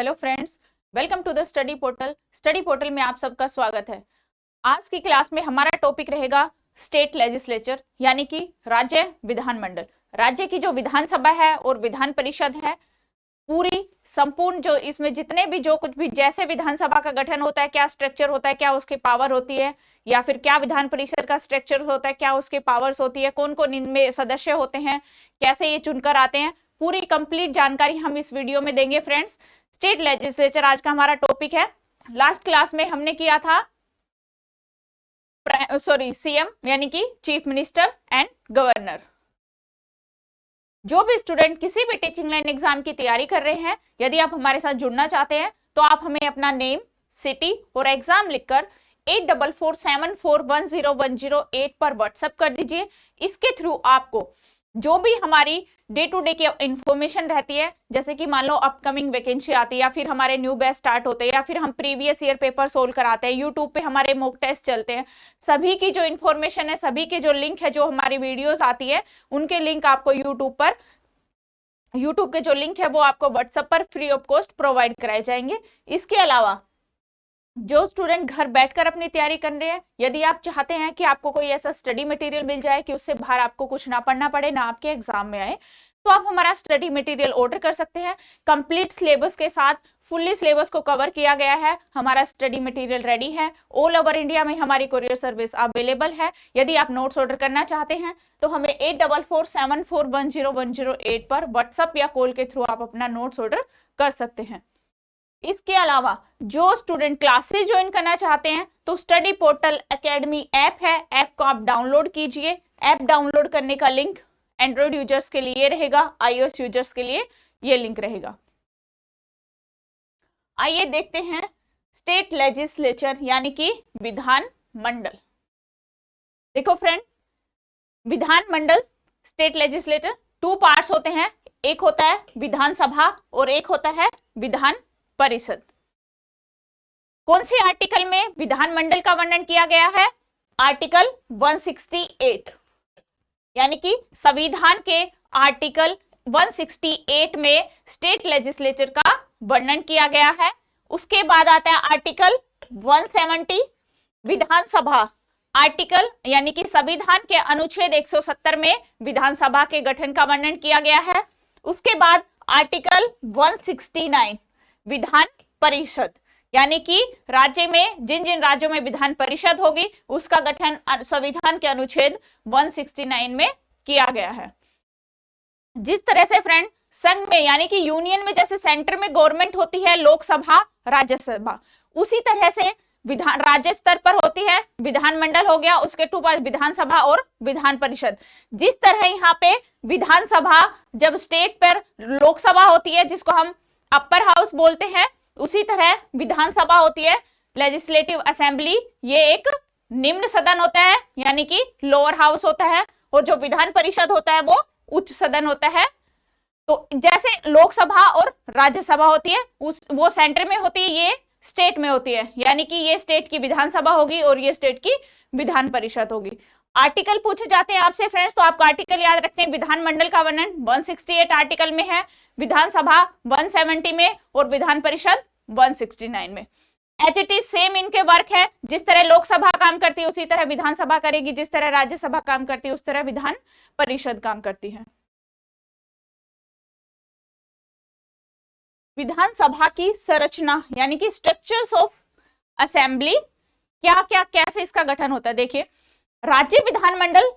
Hello friends, welcome to the study portal. Study portal में आप सबका स्वागत है। आज की क्लास में हमारा टॉपिक रहेगा स्टेट लेजिस्लेचर, यानी कि राज्य विधानमंडल। राज्य की जो विधानसभा है और विधान परिषद है, पूरी संपूर्ण जो इसमें जितने भी जो कुछ भी जैसे विधानसभा का गठन होता है, क्या स्ट्रक्चर होता है, क्या उसके पावर होती है, या फिर क्या विधान परिषद का स्ट्रक्चर होता है, क्या उसके पावर्स होती है, कौन कौन इनमें सदस्य होते हैं, कैसे ये चुनकर आते हैं, पूरी कंप्लीट जानकारी हम इस वीडियो में देंगे फ्रेंड्स। स्टेट लेजिस्लेचर आज का हमारा टॉपिक है। लास्ट क्लास में हमने किया था सीएम यानी कि चीफ मिनिस्टर एंड गवर्नर। जो भी स्टूडेंट किसी भी टीचिंग लाइन एग्जाम की तैयारी कर रहे हैं, यदि आप हमारे साथ जुड़ना चाहते हैं तो आप हमें अपना नेम, सिटी और एग्जाम लिखकर 8447410108 पर व्हाट्सएप कर दीजिए। इसके थ्रू आपको जो भी हमारी डे टू डे की इंफॉर्मेशन रहती है, जैसे कि मान लो अपकमिंग वैकेंसी आती है, या फिर हमारे न्यू बैच स्टार्ट होते हैं, या फिर हम प्रीवियस ईयर पेपर सोल्व कराते हैं, यूट्यूब पे हमारे मॉक टेस्ट चलते हैं, सभी की जो इन्फॉर्मेशन है, सभी के जो लिंक है, जो हमारी वीडियोस आती है उनके लिंक आपको यूट्यूब के जो लिंक है वो आपको व्हाट्सएप पर फ्री ऑफ कॉस्ट प्रोवाइड कराए जाएंगे। इसके अलावा जो स्टूडेंट घर बैठकर अपनी तैयारी कर रहे हैं, यदि आप चाहते हैं कि आपको कोई ऐसा स्टडी मटेरियल मिल जाए कि उससे बाहर आपको कुछ ना पढ़ना पड़े, ना आपके एग्जाम में आए, तो आप हमारा स्टडी मटेरियल ऑर्डर कर सकते हैं। कंप्लीट सिलेबस के साथ फुल्ली सिलेबस को कवर किया गया है, हमारा स्टडी मटेरियल रेडी है। ऑल ओवर इंडिया में हमारी कोरियर सर्विस अवेलेबल है। यदि आप नोट्स ऑर्डर करना चाहते हैं तो हमें 8447410108 पर व्हाट्सएप या कॉल के थ्रू आप अपना नोट्स ऑर्डर कर सकते हैं। इसके अलावा जो स्टूडेंट क्लासेस ज्वाइन करना चाहते हैं तो स्टडी पोर्टल एकेडमी ऐप है, ऐप को आप डाउनलोड कीजिए। ऐप डाउनलोड करने का लिंक एंड्रॉइड यूजर्स के लिए रहेगा, iOS यूजर्स के लिए ये लिंक रहेगा। आइए देखते हैं स्टेट लेजिस्लेचर यानी कि विधान मंडल। देखो फ्रेंड, विधान मंडल स्टेट लेजिस्लेचर 2 पार्ट्स होते हैं, एक होता है विधानसभा और एक होता है विधान परिषद। कौन से आर्टिकल में विधानमंडल का वर्णन किया गया है? आर्टिकल 168, यानी कि संविधान के आर्टिकल 168 में स्टेट लेजिस्लेचर का वर्णन किया गया है। उसके बाद आता है आर्टिकल 170 विधानसभा। आर्टिकल यानी कि संविधान के अनुच्छेद 170 में विधानसभा के गठन का वर्णन किया गया है। उसके बाद आर्टिकल 169 विधान परिषद, यानी कि राज्य में जिन जिन राज्यों में विधान परिषद होगी उसका गठन संविधान के अनुच्छेद 169 में किया गया है। जिस तरह से फ्रेंड संघ में यानी कि यूनियन में जैसे सेंटर में गवर्नमेंट होती है, लोकसभा, राज्यसभा, उसी तरह से विधान राज्य स्तर पर होती है विधानमंडल हो गया, उसके 2 पार्ट विधानसभा और विधान परिषद। जिस तरह यहाँ पे विधानसभा जब स्टेट पर लोकसभा होती है जिसको हम अपर हाउस बोलते हैं, उसी तरह विधानसभा होती है लेजिस्लेटिव असेंबली, ये एक निम्न सदन होता है यानी कि लोअर हाउस होता है, और जो विधान परिषद होता है वो उच्च सदन होता है। तो जैसे लोकसभा और राज्यसभा होती है वो सेंटर में होती है, ये स्टेट में होती है, यानी कि ये स्टेट की विधानसभा होगी और ये स्टेट की विधान परिषद होगी। आर्टिकल पूछे जाते हैं आपसे फ्रेंड्स, तो आपको आर्टिकल याद रखने हैं। विधानमंडल का वर्णन 168 आर्टिकल में है, विधानसभा 170 में और विधान परिषद 169 में। एच इट इज सेम इनके वर्क है, जिस तरह लोकसभा काम करती है उसी तरह विधानसभा करेगी, जिस तरह राज्यसभा काम करती है उस तरह विधान परिषद काम करती है। विधानसभा की संरचना यानी कि स्ट्रक्चर्स ऑफ असेंबली, क्या क्या कैसे इसका गठन होता है। देखिए, राज्य विधानमंडल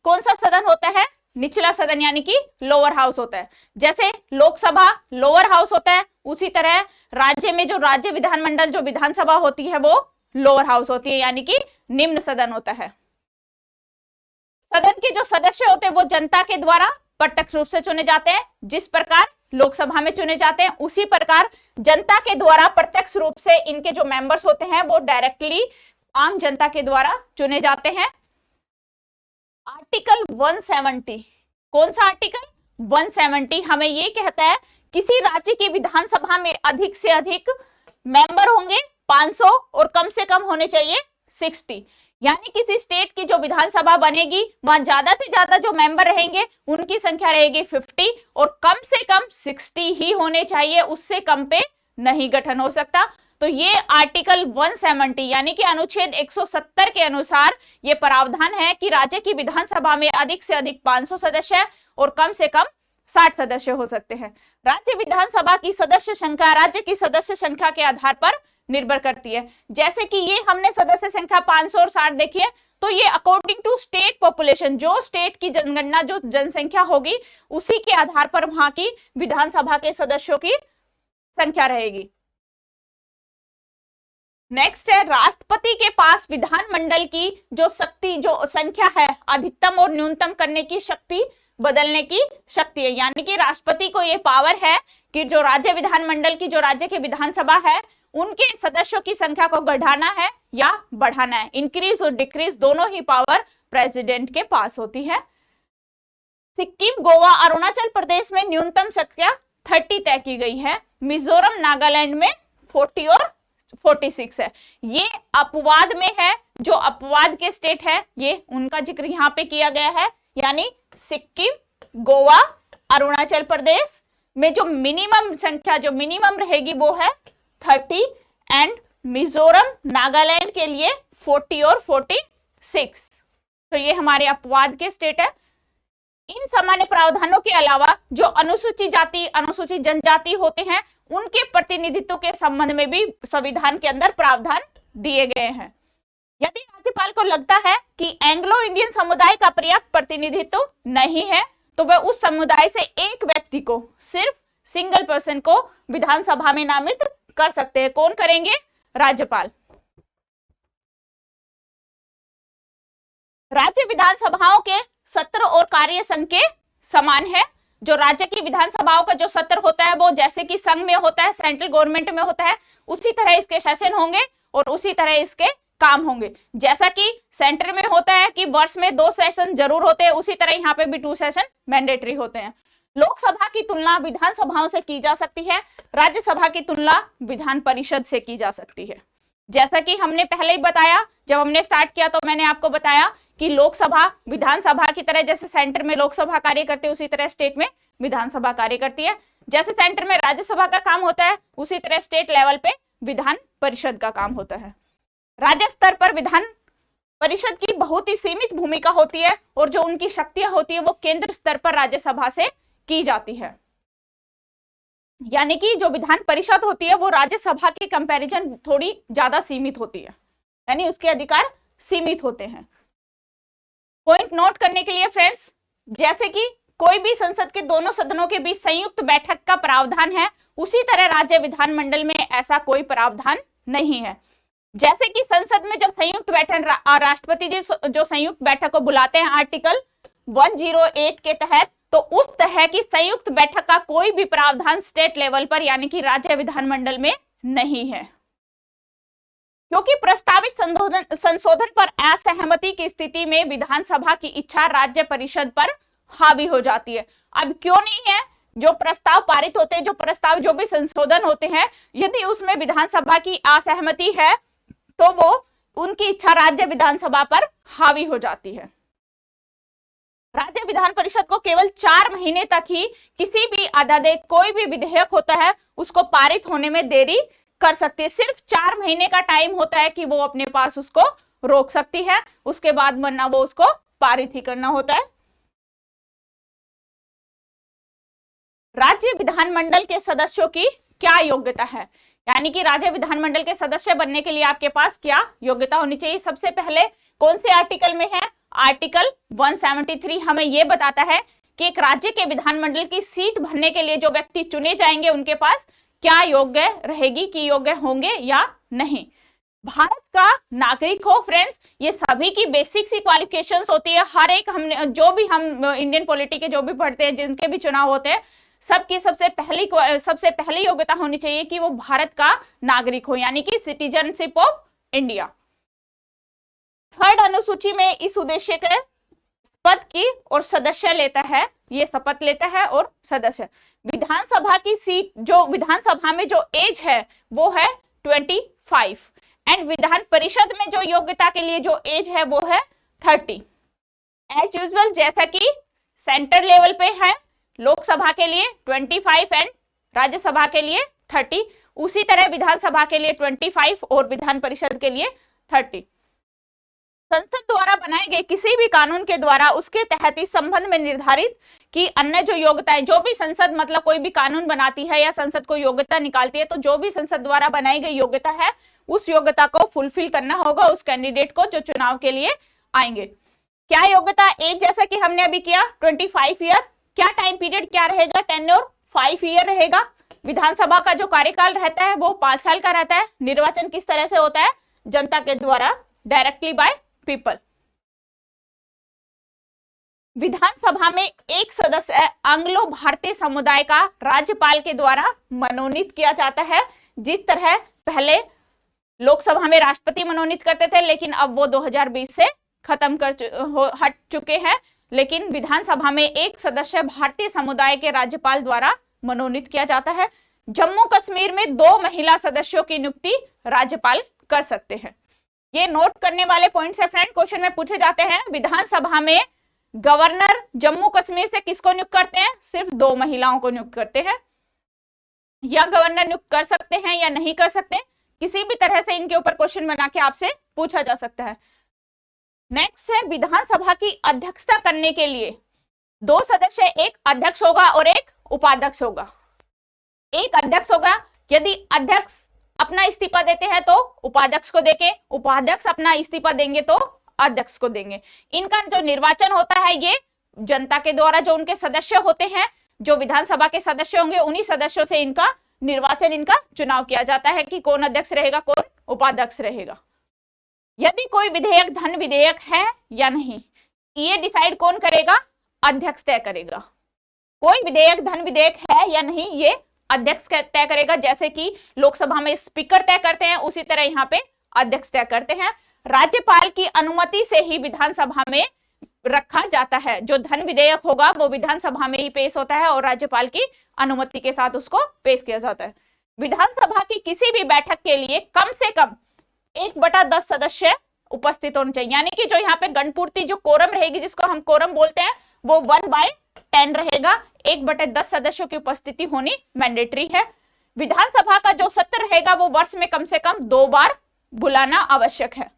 कौन सा सदन होता है? निचला सदन यानी कि लोअर हाउस होता है। जैसे लोकसभा लोअर हाउस होता है, उसी तरह राज्य में जो राज्य विधानमंडल जो विधानसभा होती है वो लोअर हाउस होती है, यानी कि निम्न सदन होता है। सदन के जो सदस्य होते हैं वो जनता के द्वारा प्रत्यक्ष रूप से चुने जाते हैं। जिस प्रकार लोकसभा में चुने जाते हैं, उसी प्रकार जनता के द्वारा प्रत्यक्ष रूप से इनके जो मेंबर्स होते हैं वो डायरेक्टली आम जनता के द्वारा चुने जाते हैं। आर्टिकल 170, कौन सा आर्टिकल? 170 हमें ये कहता है किसी राज्य की विधानसभा में अधिक से अधिक मेंबर होंगे 500 और कम से कम होने चाहिए 60, यानी किसी स्टेट की जो विधानसभा बनेगी वहां ज्यादा से ज्यादा जो मेंबर रहेंगे उनकी संख्या रहेगी 50 और कम से कम 60 ही होने चाहिए, उससे कम पे नहीं गठन हो सकता। तो ये आर्टिकल 170 यानी कि अनुच्छेद 170 के अनुसार ये प्रावधान है कि राज्य की विधानसभा में अधिक से अधिक 500 सदस्य और कम से कम 60 सदस्य हो सकते हैं। राज्य विधानसभा की सदस्य संख्या राज्य की सदस्य संख्या के आधार पर निर्भर करती है। जैसे कि ये हमने सदस्य संख्या 500 और 60 देखी है, तो ये अकॉर्डिंग टू स्टेट पॉपुलेशन, जो स्टेट की जनगणना, जो जनसंख्या होगी, उसी के आधार पर वहां की विधानसभा के सदस्यों की संख्या रहेगी। नेक्स्ट है, राष्ट्रपति के पास विधानमंडल की जो शक्ति, जो संख्या है, अधिकतम और न्यूनतम करने की शक्ति, बदलने की शक्ति है। यानी कि राष्ट्रपति को ये पावर है कि जो राज्य विधानमंडल की, जो राज्य की विधानसभा है, उनके सदस्यों की संख्या को बढ़ाना है या बढ़ाना है। इंक्रीज और डिक्रीज दोनों ही पावर प्रेसिडेंट के पास होती है। सिक्किम, गोवा, अरुणाचल प्रदेश में न्यूनतम संख्या 30 तय की गई है। मिजोरम, नागालैंड में 40 और 46 है। ये अपवाद में है, जो अपवाद के स्टेट है, ये उनका जिक्र यहाँ पे किया गया है। यानी सिक्किम, गोवा, अरुणाचल प्रदेश में जो मिनिमम संख्या, जो मिनिमम रहेगी वो है 30 एंड मिजोरम, नागालैंड के लिए 40 और 46। तो ये हमारे अपवाद के स्टेट है। इन सामान्य प्रावधानों के अलावा जो अनुसूचित जाति, अनुसूचित जनजाति होते हैं, उनके प्रतिनिधित्व के संबंध में भी संविधान के अंदर प्रावधान दिए गए हैं। यदि राज्यपाल को लगता है कि एंग्लो इंडियन समुदाय का पर्याप्त प्रतिनिधित्व नहीं है, तो वह उस समुदाय से एक व्यक्ति को, सिर्फ सिंगल पर्सन को विधानसभा में नामित कर सकते हैं। कौन करेंगे? राज्यपाल। राज्य विधानसभाओं के सत्र और कार्य संघ के समान है। जो राज्य की विधानसभाओं का जो सत्र होता है वो जैसे कि संघ में होता है, सेंट्रल गवर्नमेंट में होता है, उसी तरह इसके सेशन होंगे और उसी तरह इसके काम होंगे। जैसा कि सेंटर में होता है कि वर्ष में 2 सेशन जरूर होते हैं, उसी तरह यहाँ पे भी 2 सेशन मैंडेटरी होते हैं। लोकसभा की तुलना विधानसभाओं से की जा सकती है, राज्यसभा की तुलना विधान परिषद से की जा सकती है। जैसा कि हमने पहले ही बताया, जब हमने स्टार्ट किया तो मैंने आपको बताया कि लोकसभा विधानसभा की तरह, जैसे सेंटर में लोकसभा कार्य करती है उसी तरह स्टेट में विधानसभा कार्य करती है। जैसे सेंटर में राज्यसभा का काम होता है, उसी तरह स्टेट लेवल पे विधान परिषद का काम होता है। राज्य स्तर पर विधान परिषद की बहुत ही सीमित भूमिका होती है और जो उनकी शक्तियां होती है वो केंद्र स्तर पर राज्यसभा से की जाती है। यानी कि जो विधान परिषद होती है वो राज्यसभा के कंपैरिजन थोड़ी ज्यादा सीमित होती है, यानी उसके अधिकार सीमित होते हैं। पॉइंट नोट करने के लिए फ्रेंड्स, जैसे कि कोई भी संसद के दोनों सदनों के बीच संयुक्त बैठक का प्रावधान है, उसी तरह राज्य विधानमंडल में ऐसा कोई प्रावधान नहीं है। जैसे कि संसद में जब संयुक्त बैठक, राष्ट्रपति जी जो संयुक्त बैठक को बुलाते हैं आर्टिकल 108 के तहत, तो उस तरह की संयुक्त बैठक का कोई भी प्रावधान स्टेट लेवल पर यानी कि राज्य विधानमंडल में नहीं है, क्योंकि प्रस्तावित संशोधन पर असहमति की स्थिति में विधानसभा की इच्छा राज्य परिषद पर हावी हो जाती है। अब क्यों नहीं है? जो प्रस्ताव पारित होते हैं, जो प्रस्ताव, जो भी संशोधन होते हैं, यदि उसमें विधानसभा की असहमति है तो वो उनकी इच्छा राज्य विधानसभा पर हावी हो जाती है। राज्य विधान परिषद को केवल 4 महीने तक ही किसी भी अध्यादेश, कोई भी विधेयक होता है उसको पारित होने में देरी कर सकती है। सिर्फ 4 महीने का टाइम होता है कि वो अपने पास उसको रोक सकती है, उसके बाद वरना वो उसको पारित ही करना होता है। राज्य विधानमंडल के सदस्यों की क्या योग्यता है? यानी कि राज्य विधानमंडल के सदस्य बनने के लिए आपके पास क्या योग्यता होनी चाहिए? सबसे पहले कौन से आर्टिकल में है? आर्टिकल 173 हमें यह बताता है कि एक राज्य के विधानमंडल की सीट भरने के लिए जो व्यक्ति चुने जाएंगे उनके पास क्या योग्य रहेगी, कि योग्य होंगे या नहीं। भारत का नागरिक हो फ्रेंड्स, ये सभी की बेसिक सी क्वालिफिकेशंस होती है। हर एक, हमने जो भी हम इंडियन पॉलिटी के जो भी पढ़ते हैं, जिनके भी चुनाव होते हैं, सबकी सबसे पहली योग्यता होनी चाहिए कि वो भारत का नागरिक हो, यानी कि सिटीजनशिप ऑफ इंडिया। 3rd अनुसूची में इस उद्देश्य के पद की और सदस्य लेता है, ये शपथ लेता है और सदस्य। विधानसभा की सीट, जो विधानसभा में जो एज है वो है 25 एंड विधान परिषद में जो योग्यता के लिए जो एज है वो है 30। एज यूजुअल, जैसा कि सेंटर लेवल पे है, लोकसभा के लिए 25 एंड राज्यसभा के लिए 30, उसी तरह विधानसभा के लिए 25 और विधान परिषद के लिए 30। संसद द्वारा बनाए गए किसी भी कानून के द्वारा उसके तहत इस संबंध में निर्धारित कि अन्य जो योग्यताएं, जो भी संसद मतलब कोई भी कानून बनाती है या संसद को योग्यता निकालती है, तो जो भी संसद द्वारा बनाई गई योग्यता है उस योग्यता को फुलफिल करना होगा उस कैंडिडेट को जो चुनाव के लिए आएंगे। क्या योग्यता? एज जैसा कि हमने अभी किया 25 ईयर। क्या टाइम पीरियड क्या रहेगा? टेन्योर 5 ईयर रहेगा। विधानसभा का जो कार्यकाल रहता है वो 5 साल का रहता है। निर्वाचन किस तरह से होता है? जनता के द्वारा, डायरेक्टली बाय पीपल। विधानसभा में एक सदस्य एंग्लो भारतीय समुदाय का राज्यपाल के द्वारा मनोनीत किया जाता है। जिस तरह पहले लोकसभा में राष्ट्रपति मनोनीत करते थे, लेकिन अब वो 2020 से खत्म हट चुके हैं। लेकिन विधानसभा में एक सदस्य भारतीय समुदाय के राज्यपाल द्वारा मनोनीत किया जाता है। जम्मू कश्मीर में 2 महिला सदस्यों की नियुक्ति राज्यपाल कर सकते हैं। ये नोट करने वाले पॉइंट्स है फ्रेंड, क्वेश्चन में पूछे जाते हैं। विधानसभा में गवर्नर जम्मू कश्मीर से किसको नियुक्त करते हैं? सिर्फ 2 महिलाओं को नियुक्त करते हैं। या गवर्नर नियुक्त कर सकते हैं या नहीं कर सकते, किसी भी तरह से इनके ऊपर क्वेश्चन बना के आपसे पूछा जा सकता है। नेक्स्ट है विधानसभा की अध्यक्षता करने के लिए 2 सदस्य, एक अध्यक्ष होगा और एक उपाध्यक्ष होगा। एक अध्यक्ष होगा, यदि अध्यक्ष अपना इस्तीफा देते हैं तो उपाध्यक्ष को देंगे, उपाध्यक्ष अपना इस्तीफा देंगे तो अध्यक्ष को देंगे। इनका जो निर्वाचन होता है ये जनता के द्वारा, जो उनके सदस्य होते हैं, जो विधानसभा के सदस्य होंगे, उन्हीं सदस्यों से इनका निर्वाचन, इनका चुनाव किया जाता है कि कौन अध्यक्ष रहेगा, कौन उपाध्यक्ष रहेगा। यदि कोई विधेयक धन विधेयक है या नहीं, ये डिसाइड कौन करेगा? अध्यक्ष तय करेगा। कोई विधेयक धन विधेयक है या नहीं, ये अध्यक्ष तय करेगा। जैसे कि लोकसभा में स्पीकर तय करते हैं, उसी तरह यहाँ पे अध्यक्ष तय करते हैं। राज्यपाल की अनुमति से ही विधानसभा में रखा जाता है। जो धन विधेयक होगा वो विधानसभा में ही पेश होता है और राज्यपाल की अनुमति के साथ उसको पेश किया जाता है। विधानसभा की किसी भी बैठक के लिए कम से कम 1/10 सदस्य उपस्थित होने चाहिए। यानी कि जो यहाँ पे गणपूर्ति जो कोरम रहेगी, जिसको हम कोरम बोलते हैं, वो 1/10 रहेगा। 1/10 सदस्यों की उपस्थिति होनी मैंडेटरी है। विधानसभा का जो सत्र रहेगा वो वर्ष में कम से कम 2 बार बुलाना आवश्यक है।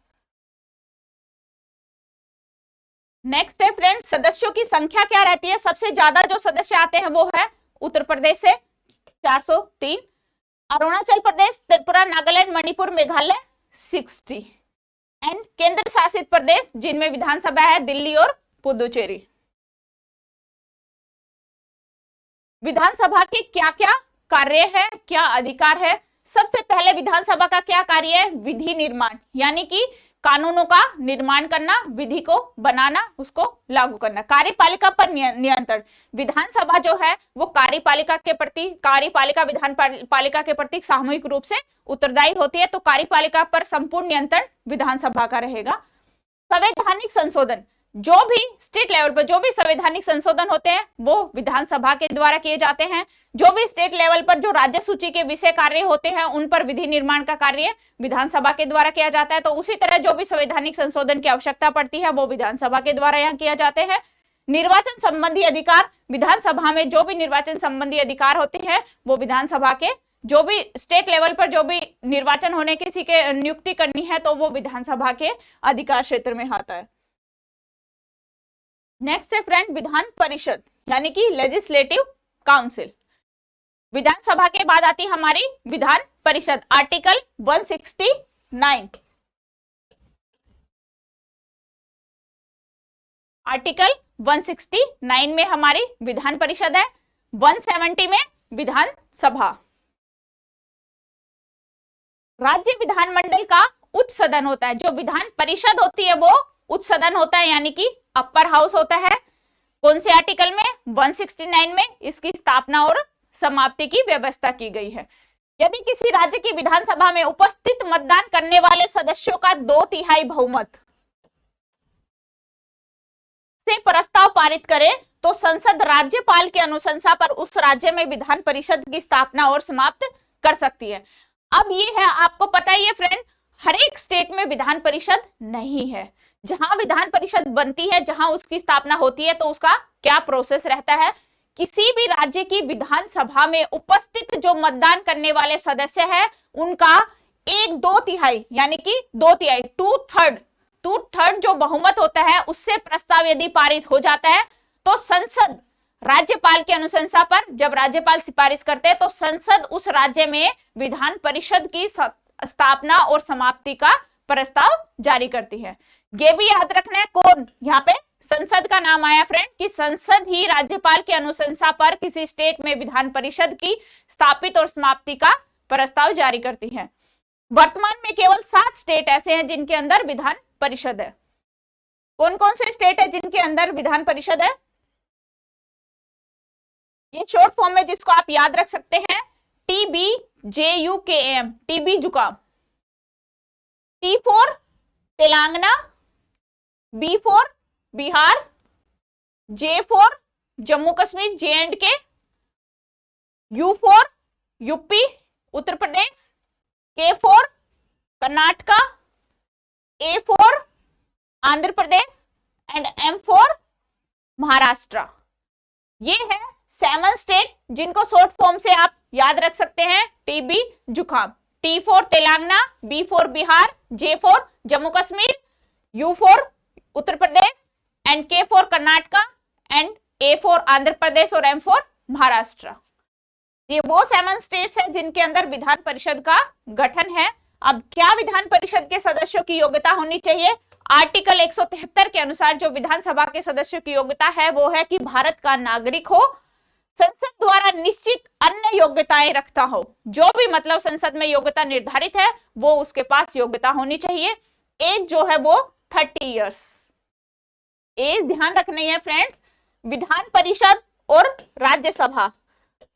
नेक्स्ट है फ्रेंड्स, सदस्यों की संख्या क्या रहती है? सबसे ज्यादा जो सदस्य आते हैं वो है उत्तर प्रदेश से 403, अरुणाचल प्रदेश, त्रिपुरा, नागालैंड, मणिपुर, मेघालय 60 एंड केंद्र शासित प्रदेश जिनमें विधानसभा है दिल्ली और पुदुचेरी। विधानसभा के क्या क्या कार्य है, क्या अधिकार है? सबसे पहले विधानसभा का क्या कार्य है? विधि निर्माण, यानी कि कानूनों का निर्माण करना, विधि को बनाना, उसको लागू करना। कार्यपालिका पर नियंत्रण, विधानसभा जो है वो कार्यपालिका विधान पालिका के प्रति सामूहिक रूप से उत्तरदायी होती है, तो कार्यपालिका पर संपूर्ण नियंत्रण विधानसभा का रहेगा। संवैधानिक संशोधन, जो भी स्टेट लेवल पर जो भी संवैधानिक संशोधन होते हैं वो विधानसभा के द्वारा किए जाते हैं। जो भी स्टेट लेवल पर जो राज्य सूची के विषय कार्य होते हैं उन पर विधि निर्माण का कार्य विधानसभा के द्वारा किया जाता है। तो उसी तरह जो भी संवैधानिक संशोधन की आवश्यकता पड़ती है वो विधानसभा के द्वारा यहाँ किया जाते हैं। निर्वाचन संबंधी अधिकार, विधानसभा में जो भी निर्वाचन संबंधी अधिकार होते हैं वो विधानसभा के, जो भी स्टेट लेवल पर जो भी निर्वाचन होने किसी के नियुक्ति करनी है तो वो विधानसभा के अधिकार क्षेत्र में आता है। नेक्स्ट है फ्रेंड विधान परिषद, यानी कि लेजिस्लेटिव काउंसिल। विधानसभा के बाद आती हमारी विधान परिषद। आर्टिकल 169, आर्टिकल 169 में हमारी विधान परिषद है। 170 में विधान सभा। राज्य विधानमंडल का उच्च सदन होता है। जो विधान परिषद होती है वो उच्च सदन होता है, यानी कि अपर हाउस होता है। कौन से आर्टिकल में? 169 में इसकी स्थापना और समाप्ति की व्यवस्था की गई है। यदि किसी राज्य की विधानसभा में उपस्थित मतदान करने वाले सदस्यों का 2/3 बहुमत से प्रस्ताव पारित करे तो संसद राज्यपाल की अनुशंसा पर उस राज्य में विधान परिषद की स्थापना और समाप्त कर सकती है। अब ये है, आपको पता ही है फ्रेंड, हर एक स्टेट में विधान परिषद नहीं है। जहां विधान परिषद बनती है, जहां उसकी स्थापना होती है, तो उसका क्या प्रोसेस रहता है, किसी भी राज्य की विधानसभा में उपस्थित जो मतदान करने वाले सदस्य हैं उनका 1/2 यानी कि 2/3 2/3 जो बहुमत होता है उससे प्रस्ताव यदि पारित हो जाता है तो संसद राज्यपाल की अनुशंसा पर, जब राज्यपाल सिफारिश करते हैं तो संसद उस राज्य में विधान परिषद की स्थापना और समाप्ति का प्रस्ताव जारी करती है। ये भी याद रखना है कौन यहाँ पे संसद का नाम आया फ्रेंड, कि संसद ही राज्यपाल की अनुशंसा पर किसी स्टेट में विधान परिषद की स्थापित और समाप्ति का प्रस्ताव जारी करती है। वर्तमान में केवल 7 स्टेट ऐसे हैं जिनके अंदर विधान परिषद है। कौन कौन से स्टेट है जिनके अंदर विधान परिषद है? ये शॉर्ट फॉर्म में जिसको आप याद रख सकते हैं TBJUKM, टीबी जुकाम। T for Telangana, B for Bihar, J for Jammu Kashmir JNK, U for UP Uttar Pradesh, K for Karnataka, A for Andhra Pradesh and M for Maharashtra. ये है 7 स्टेट जिनको शॉर्ट फॉर्म से आप याद रख सकते हैं टीबी जुकाम। T for Telangana, B for Bihar, J for Jammu Kashmir, U for Uttar Pradesh and K for Karnataka and A for Andhra Pradesh और M फॉर महाराष्ट्र। ये वो 7 स्टेट्स हैं जिनके अंदर विधान परिषद का गठन है। अब क्या विधान परिषद के सदस्यों की योग्यता होनी चाहिए? आर्टिकल 173 के अनुसार जो विधानसभा के सदस्यों की योग्यता है वो है कि भारत का नागरिक हो, संसद द्वारा निश्चित अन्य योग्यताएं रखता हो। जो भी मतलब संसद में योग्यता निर्धारित है वो उसके पास योग्यता होनी चाहिए। एज जो है वो 30 इयर्स। एज ध्यान रखनी है फ्रेंड्स, विधान परिषद और राज्यसभा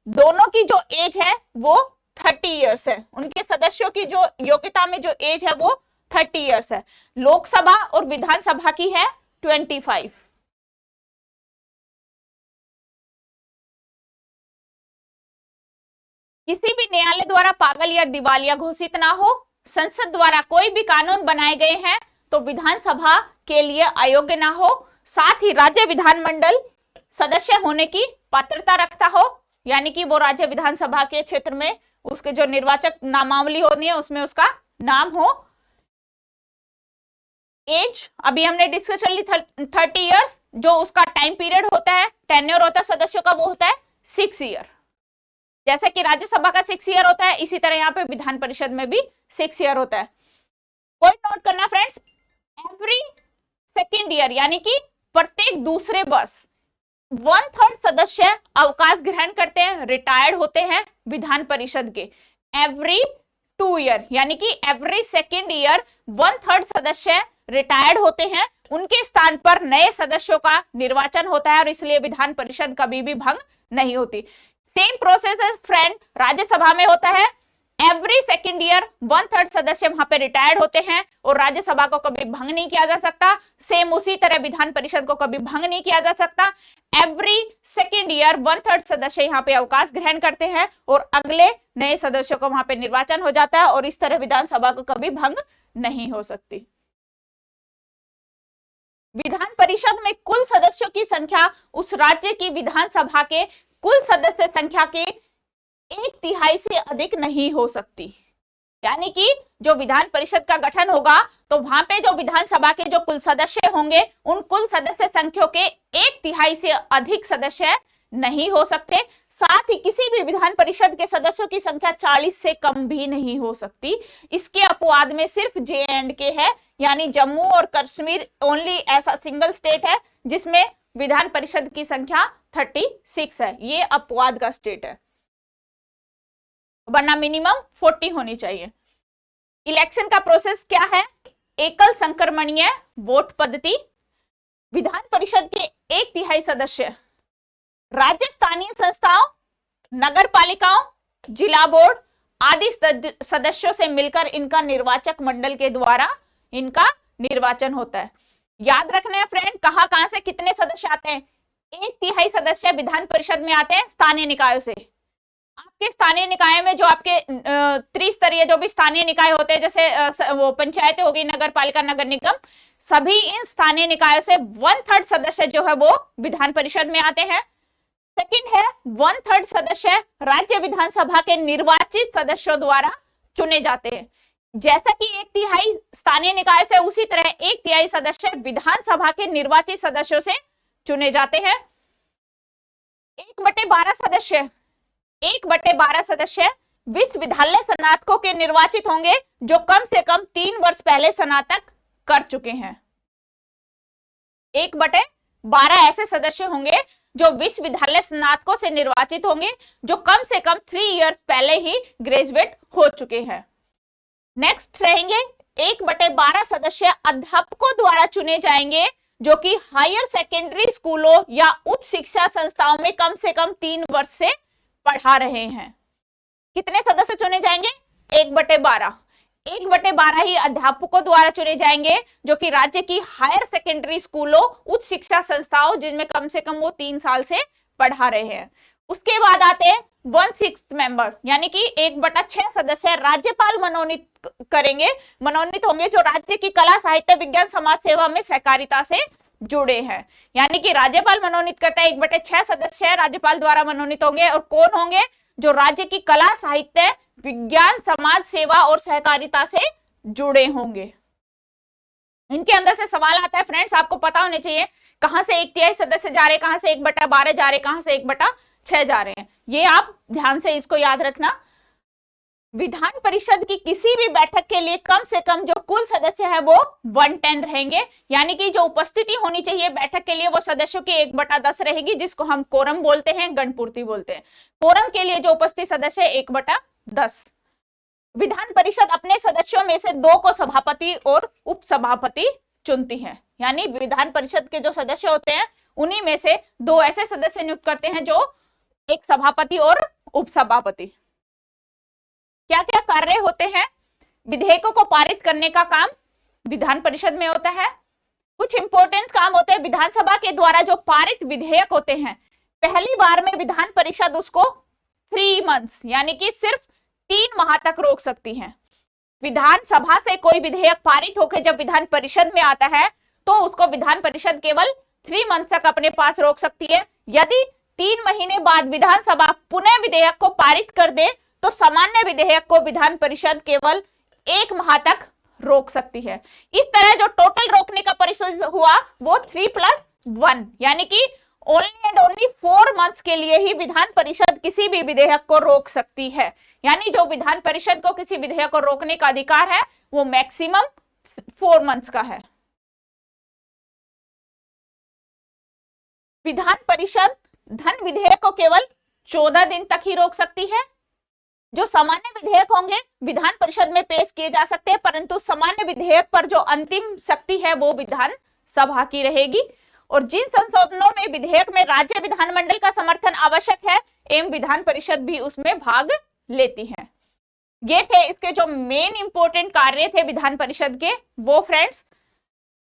दोनों की जो एज है वो 30 इयर्स है। उनके सदस्यों की जो योग्यता में जो एज है वो 30 इयर्स है। लोकसभा और विधानसभा की है 25। किसी भी न्यायालय द्वारा पागल या दिवालिया घोषित ना हो, संसद द्वारा कोई भी कानून बनाए गए हैं तो विधानसभा के लिए अयोग्य ना हो, साथ ही राज्य विधानमंडल सदस्य होने की पात्रता रखता हो, यानी कि वो राज्य विधानसभा के क्षेत्र में उसके जो निर्वाचक नामावली होनी है उसमें उसका नाम हो। एज अभी हमने डिस्कस कर ली 30 इयर्स। जो उसका टाइम पीरियड होता है, टेन्योर होता है सदस्यों का, वो होता है 6 ईयर। जैसे कि राज्यसभा का 6 ईयर होता है, इसी तरह यहाँ पे विधान परिषद में भी 6 ईयर होता है। पॉइंट नोट करना फ्रेंड्स, एवरी सेकेंड ईयर यानी कि प्रत्येक दूसरे वर्ष 1/3 सदस्य अवकाश ग्रहण करते हैं, रिटायर्ड होते हैं विधान परिषद के। एवरी 2 ईयर यानी कि एवरी सेकेंड ईयर 1/3 सदस्य रिटायर्ड होते हैं, उनके स्थान पर नए सदस्यों का निर्वाचन होता है और इसलिए विधान परिषद कभी भी भंग नहीं होती। सेम प्रोसेस है फ्रेंड, राज्यसभा में होता है। एवरी सेकेंड ईयर 1/3 सदस्य वहां पे रिटायर्ड होते हैं और राज्यसभा को कभी भंग नहीं किया जा सकता। सेम उसी तरह विधान परिषद को कभी भंग नहीं किया जा सकता। एवरी सेकेंड ईयर 1/3 सदस्य यहाँ पे अवकाश ग्रहण करते हैं और अगले नए सदस्यों को वहां पे निर्वाचन हो जाता है और इस तरह विधानसभा को कभी भंग नहीं हो सकती। विधान परिषद में कुल सदस्यों की संख्या उस राज्य की विधानसभा के कुल सदस्य संख्या के 1/3 से अधिक नहीं हो सकती। यानी कि जो विधान परिषद का गठन होगा तो वहां पे जो विधानसभा के जो कुल सदस्य होंगे उन कुल सदस्य संख्या के 1/3 से अधिक सदस्य नहीं हो सकते। साथ ही किसी भी विधान परिषद के सदस्यों की संख्या 40 से कम भी नहीं हो सकती। इसके अपवाद में सिर्फ JNK है, यानी जम्मू और कश्मीर ओनली ऐसा सिंगल स्टेट है जिसमें विधान परिषद की संख्या 36 है। ये अपवाद का स्टेट है, वरना मिनिमम 40 होनी चाहिए। इलेक्शन का प्रोसेस क्या है? एकल संक्रमणीय वोट पद्धति। विधान परिषद के 1/3 सदस्य राज्य स्थानीय संस्थाओं, नगर पालिकाओं, जिला बोर्ड आदि सदस्यों से मिलकर इनका निर्वाचक मंडल के द्वारा इनका निर्वाचन होता है। याद रखना है फ्रेंड, कहां से कितने सदस्य आते हैं? 1/3 सदस्य विधान परिषद में आते हैं स्थानीय निकायों से। आपके स्थानीय निकाय में जो आपके त्रिस्तरीय जो भी स्थानीय निकाय होते हैं, जैसे वो पंचायतें होगी, नगर पालिका, नगर निगम, सभी इन स्थानीय निकायों से 1/3 सदस्य जो है वो विधान परिषद में आते हैं। सेकंड है 1/3 सदस्य राज्य विधानसभा के निर्वाचित सदस्यों द्वारा चुने जाते हैं। जैसा कि 1/3 स्थानीय निकाय से, उसी तरह 1/3 सदस्य विधानसभा के निर्वाचित सदस्यों से चुने जाते हैं। 1/12 सदस्य विश्वविद्यालय स्नातकों के निर्वाचित होंगे जो कम से कम 3 वर्ष पहले स्नातक कर चुके हैं। 1/12 ऐसे सदस्य होंगे जो विश्वविद्यालय स्नातकों से निर्वाचित होंगे जो कम से कम 3 इयर्स पहले ही ग्रेजुएट हो चुके हैं। नेक्स्ट रहेंगे 1/12 सदस्य अध्यापकों द्वारा चुने जाएंगे जो कि हायर सेकेंडरी स्कूलों या उच्च शिक्षा संस्थाओं में कम से कम 3 वर्ष से पढ़ा रहे हैं। कितने सदस्य चुने जाएंगे? 1/12। 1/12 ही अध्यापकों द्वारा चुने जाएंगे जो कि राज्य की हायर सेकेंडरी स्कूलों, उच्च शिक्षा संस्थाओं जिनमें कम से कम वो 3 साल से पढ़ा रहे हैं। उसके बाद आते हैं 1/6 मेंबर, यानी कि 1/6 सदस्य राज्यपाल मनोनीत होंगे जो राज्य की कला, साहित्य, विज्ञान, समाज सेवा में सहकारिता से जुड़े हैं। यानी कि राज्यपाल मनोनीत करता है, 1/6 सदस्य राज्यपाल द्वारा मनोनीत होंगे। और कौन होंगे? जो राज्य की कला, साहित्य, विज्ञान, समाज सेवा और सहकारिता से जुड़े होंगे। इनके अंदर से सवाल आता है फ्रेंड्स, आपको पता होने चाहिए कहां से 1/3 सदस्य जा रहे हैं, कहां से 1/12 जा रहे हैं, कहां से 1/6 जा रहे हैं। ये आप ध्यान से इसको याद रखना। विधान परिषद की किसी भी बैठक के लिए कम से कम जो कुल सदस्य है वो 110 रहेंगे, यानी कि जो उपस्थिति होनी चाहिए बैठक के लिए वो सदस्यों की 1/10 रहेगी, जिसको हम कोरम बोलते हैं, गणपूर्ति बोलते हैं। कोरम के लिए जो उपस्थित सदस्य 1/10। विधान परिषद अपने सदस्यों में से 2 को सभापति और उपसभापति चुनती है, यानी विधान परिषद के जो सदस्य होते हैं उन्हीं में से 2 ऐसे सदस्य नियुक्त करते हैं जो एक सभापति और उपसभापति। क्या क्या कार्य होते हैं? विधेयकों को पारित करने का काम विधान परिषद में होता है। कुछ इंपॉर्टेंट काम होते हैं विधानसभा के द्वारा जो पारित विधेयक होते हैं, पहली बार में विधान परिषद उसको 3 मंथ्स यानी कि सिर्फ 3 माह तक रोक सकती है। विधानसभा से कोई विधेयक पारित होकर जब विधान परिषद में आता है तो उसको विधान परिषद केवल 3 मंथ तक अपने पास रोक सकती है। यदि 3 महीने बाद विधानसभा पुनः विधेयक को पारित कर दे तो सामान्य विधेयक को विधान परिषद केवल 1 माह तक रोक सकती है। इस तरह जो टोटल रोकने का परिसर हुआ वो 3+1 यानी कि ओनली एंड ओनली 4 मंथ्स के लिए ही विधान परिषद किसी भी विधेयक को रोक सकती है। यानी जो विधान परिषद को किसी विधेयक को रोकने का अधिकार है वो मैक्सिमम 4 मंथ्स का है। विधान परिषद धन विधेयक को केवल 14 दिन तक ही रोक सकती है। जो सामान्य विधेयक होंगे विधान परिषद में पेश किए जा सकते हैं, परंतु सामान्य विधेयक पर जो अंतिम शक्ति है वो विधान सभा की रहेगी। और जिन संशोधनों में विधेयक में राज्य विधानमंडल का समर्थन आवश्यक है एवं विधान परिषद भी उसमें भाग लेती है। ये थे इसके जो मेन इंपॉर्टेंट कार्य थे विधान परिषद के वो फ्रेंड्स।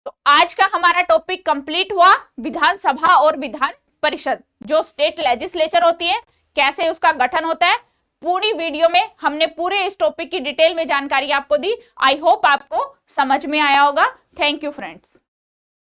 तो आज का हमारा टॉपिक कंप्लीट हुआ, विधानसभा और विधान परिषद जो स्टेट लेजिस्लेचर होती है, कैसे उसका गठन होता है। पूरी वीडियो में हमने पूरे इस टॉपिक की डिटेल में जानकारी आपको दी। आई होप आपको समझ में आया होगा। Thank you friends.